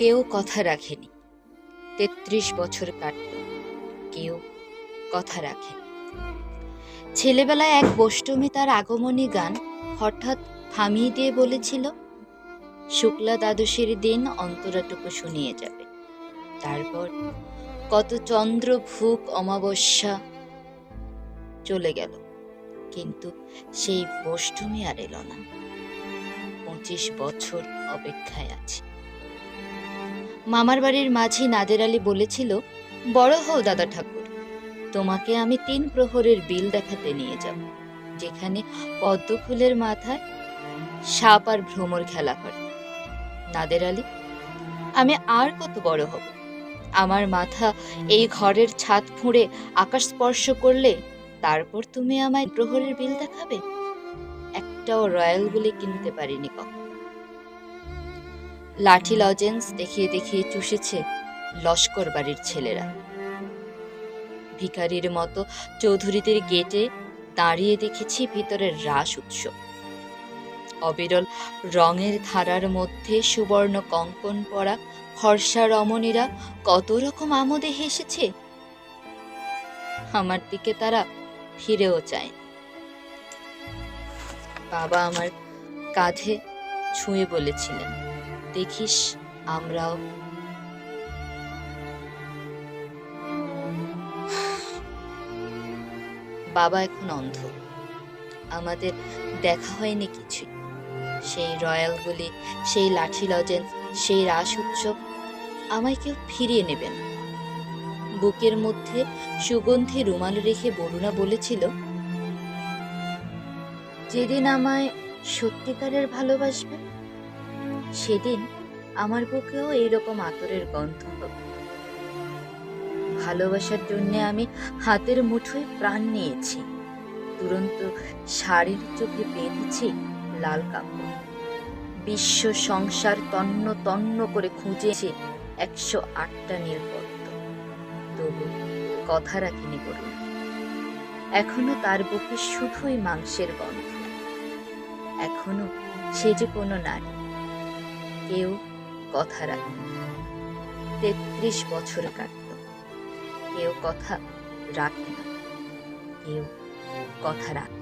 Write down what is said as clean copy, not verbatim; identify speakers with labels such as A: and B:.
A: কেউ কথা রাখেনি। ৩৩ বছর কাটল, কেউ কথা রাখেনি। ছেলেবেলায় এক বষ্টমী তার আগমনী গান হঠাৎ থামিয়ে দিয়ে বলেছিল, শুক্লা দ্বাদশীর দিন অন্তরাটুকু শুনিয়ে যাবে। তারপর কত চন্দ্র ভুক অমাবস্যা চলে গেল, কিন্তু সেই বষ্টমী আর এলো না। ২৫ বছর অপেক্ষায় আছে। মামার বাড়ির মাঝি নাদের আলী বলেছিল, বড় হও দাদা ঠাকুর, তোমাকে আমি ৩ প্রহরের বিল দেখাতে নিয়ে যাব, যেখানে পদ্ম ফুলের মাথায় সাপ আর ভ্রমর খেলা করে। নাদের আলী, আমি আর কত বড় হব? আমার মাথা এই ঘরের ছাদ ফুঁড়ে আকাশ স্পর্শ করলে তারপর তুমি আমায় প্রহরের বিল দেখাবে? একটাও রয়্যাল বলে কিনতে পারিনি কখন। লাঠি লজেন্স দেখিয়ে দেখিয়ে চুষেছে লস্কর বাড়ির ছেলেরা। ভিখারির মতো চৌধুরীদের গেটে দাঁড়িয়ে দেখেছি ভিতরের রাস উৎসব। অবিরল রঙের ধারার মধ্যে সুবর্ণ কঙ্কন পরা ফর্সা রমণীরা কত রকম আমোদে হেসেছে। আমার দিকে তারা ফিরেও চায়। বাবা আমার কাঁধে ছুঁয়ে বলেছিলেন, দেখিস আমরাও। বাবা এখন অন্ধ, আমাদের দেখা হয়নি কিছুই। সেই রয়্যালগুলি, সেই লাঠি লজেন্স, সেই রাস উৎসব আমায় কেউ ফিরিয়ে নেবে না। বুকের মধ্যে সুগন্ধি রুমাল রেখে বরুণা বলেছিল, যেদিন আমায় সত্যিকারের ভালোবাসবে সেদিন আমার বুকেও এইরকম আতরের গন্ধ হবে। ভালোবাসার জন্য আমি হাতের মুঠোয় প্রাণ নিয়েছি, দুরন্ত শাড়ির চোখে বেঁধেছি লাল কাপড়। বিশ্ব সংসার তন্ন তন্ন করে খুঁজেছে ১০৮টা নীলপদ্ম, তবু কথা রাখিনি বলুন। এখনো তার বুকে শুধুই মাংসের গন্ধ। এখনো সে যে কোনো নারী, কেউ কথা রাখেনি। ৩৩ বছর কাটল, কেউ কথা রাখে না, কেউ কথা রাখে।